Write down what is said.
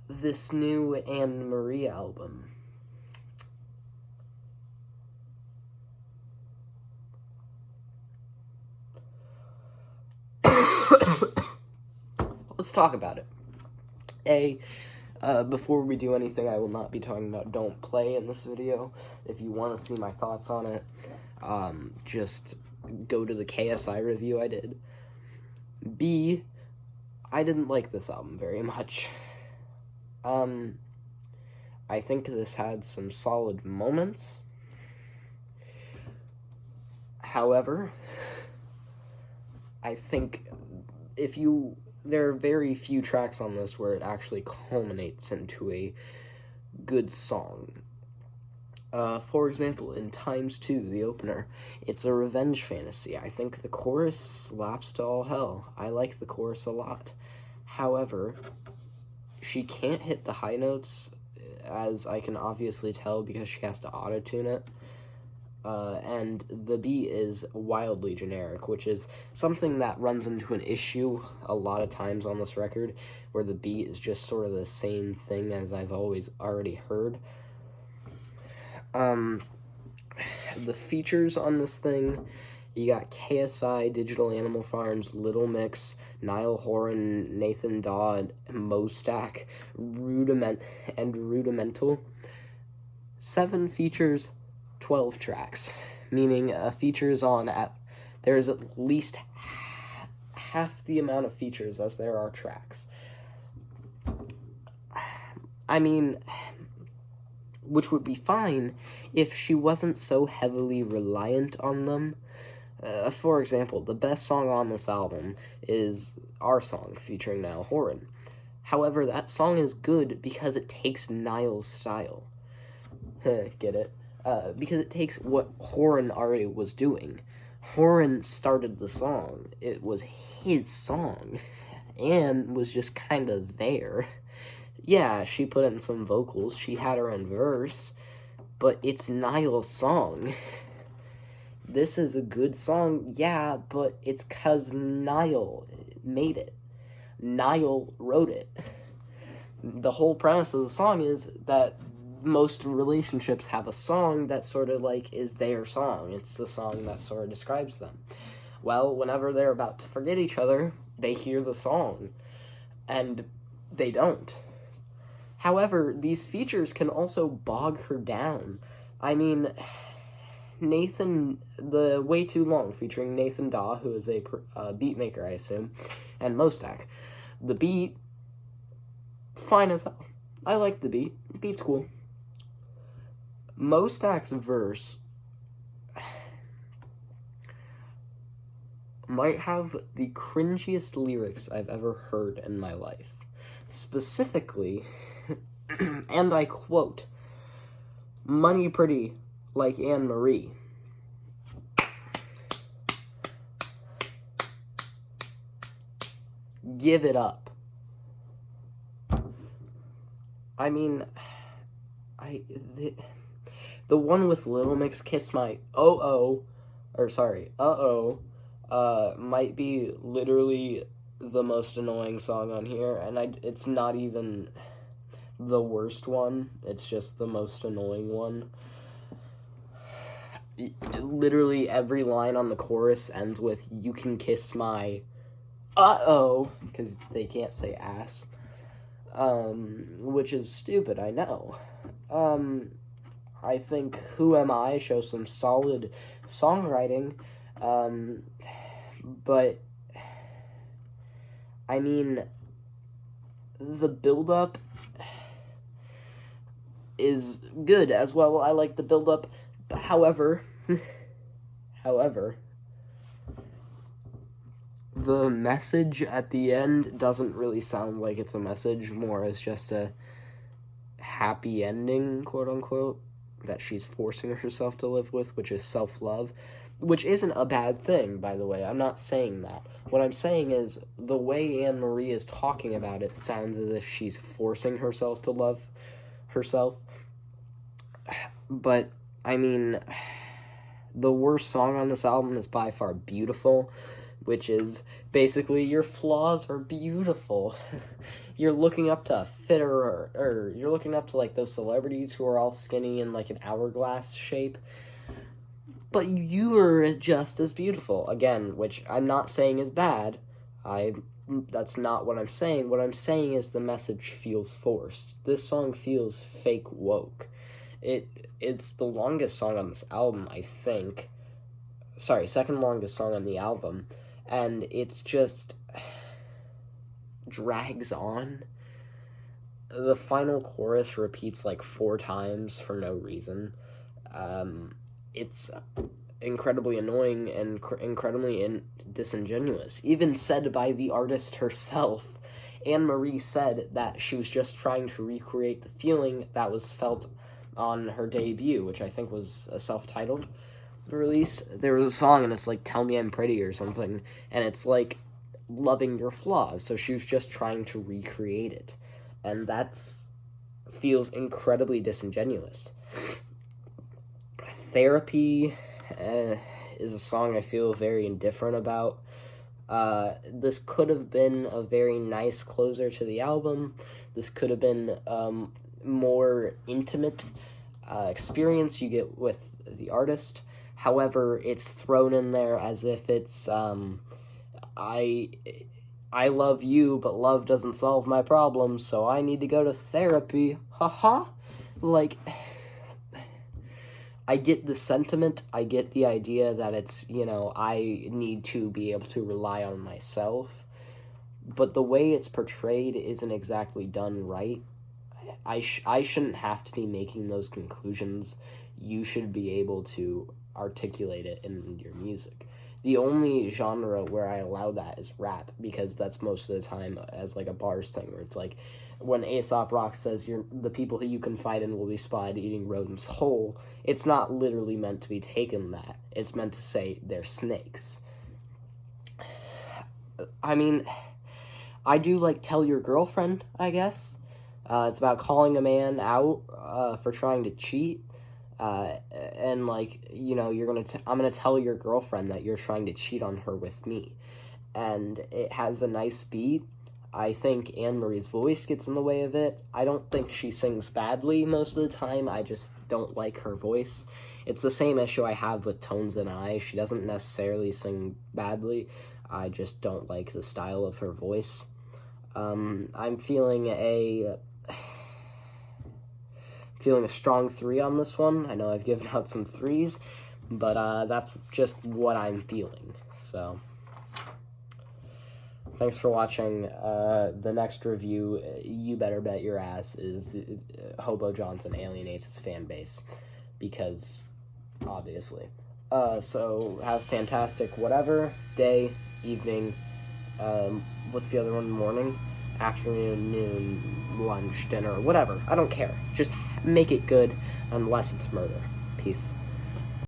this new Anne Marie album. Let's talk about it. Before we do anything, I will not be talking about Don't Play in this video. If you want to see my thoughts on it, just go to the KSI review I did. B, I didn't like this album very much. I think this had some solid moments. However, I think there are very few tracks on this where it actually culminates into a good song. For example, in Times 2, the opener, it's a revenge fantasy. I think the chorus slaps to all hell. I like the chorus a lot. However, she can't hit the high notes, as I can obviously tell because she has to auto-tune it. And the beat is wildly generic, which is something that runs into an issue a lot of times on this record, where the beat is just sort of the same thing as I've already heard. The features on this thing, you got KSI, Digital Animal Farms, Little Mix, Niall, Horan, Nathan Dawe, MoStack, Rudimental. 7 features, 12 tracks, meaning features on there's at least half the amount of features as there are tracks. I mean, which would be fine if she wasn't so heavily reliant on them. For example, the best song on this album is Our Song, featuring Niall Horan. However, that song is good because it takes Niall's style. Get it? Because it takes what Horan already was doing. Horan started the song. It was his song. Anne was just kind of there. Yeah, she put in some vocals. She had her own verse. But it's Niall's song. This is a good song, yeah, but it's 'cause Niall made it. Niall wrote it. The whole premise of the song is that most relationships have a song that sort of like is their song. It's the song that sort of describes them. Well, whenever they're about to forget each other, they hear the song, and they don't. However, these features can also bog her down. I mean, Nathan, the Way Too Long, featuring Nathan Dawe, who is a beat maker, I assume, and MoStack. The beat, fine as hell. I like the beat. The beat's cool. MoStack's verse might have the cringiest lyrics I've ever heard in my life. Specifically, and I quote, "Money pretty like Anne Marie." Give it up. I mean, the one with Little Mix, Kiss My might be literally the most annoying song on here, and it's not even the worst one, it's just the most annoying one. Literally every line on the chorus ends with, "You can kiss my because they can't say ass, which is stupid, I know. I think Who Am I shows some solid songwriting, but I mean, the build-up is good as well. I like the build-up, but however, the message at the end doesn't really sound like it's a message, more as just a happy ending, quote-unquote, that she's forcing herself to live with, which is self-love, which isn't a bad thing, by the way. I'm not saying that. What I'm saying is, the way Anne Marie is talking about it sounds as if she's forcing herself to love herself. But, I mean, the worst song on this album is by far Beautiful. which is basically your flaws are beautiful. You're looking up to a Fitterer, or you're looking up to, like, those celebrities who are all skinny in, like, an hourglass shape. But you are just as beautiful, again, which I'm not saying is bad. That's not what I'm saying. What I'm saying is the message feels forced. This song feels fake woke. It's the longest song on this album, I think. Sorry, second longest song on the album. And it's just drags on. The final chorus repeats like 4 times for no reason. It's incredibly annoying and incredibly disingenuous. Even said by the artist herself. Anne-Marie said that she was just trying to recreate the feeling that was felt on her debut, which I think was a self-titled release. There was a song and it's like, Tell Me I'm Pretty or something, and it's like loving your flaws. So she was just trying to recreate it, and feels incredibly disingenuous. Therapy is a song I feel very indifferent about. This could have been a very nice closer to the album. This could have been more intimate experience you get with the artist. However, it's thrown in there as if it's I love you, but love doesn't solve my problems, so I need to go to therapy. Haha. Like, I get the sentiment, I get the idea that it's, I need to be able to rely on myself, but the way it's portrayed isn't exactly done right. I shouldn't have to be making those conclusions. You should be able to articulate it in your music. The only genre where I allow that is rap, because that's most of the time as like a bars thing, where it's like, when Aesop Rock says the people who you confide in will be spotted eating rodents whole, it's not literally meant to be taken that. It's meant to say they're snakes. I mean, I do like Tell Your Girlfriend, I guess. It's about calling a man out for trying to cheat. And like, I'm gonna tell your girlfriend that you're trying to cheat on her with me. And it has a nice beat. I think Anne-Marie's voice gets in the way of it. I don't think she sings badly most of the time. I just don't like her voice. It's the same issue I have with Tones and I. She doesn't necessarily sing badly. I just don't like the style of her voice. I'm feeling a strong 3 on this one. I know I've given out some 3s, but that's just what I'm feeling. So, thanks for watching. The next review, you better bet your ass, is Hobo Johnson alienates his fan base, because, obviously. So, have a fantastic whatever, day, evening, what's the other one, morning, afternoon, noon, lunch, dinner, whatever. I don't care. Just make it good, unless it's murder. Peace.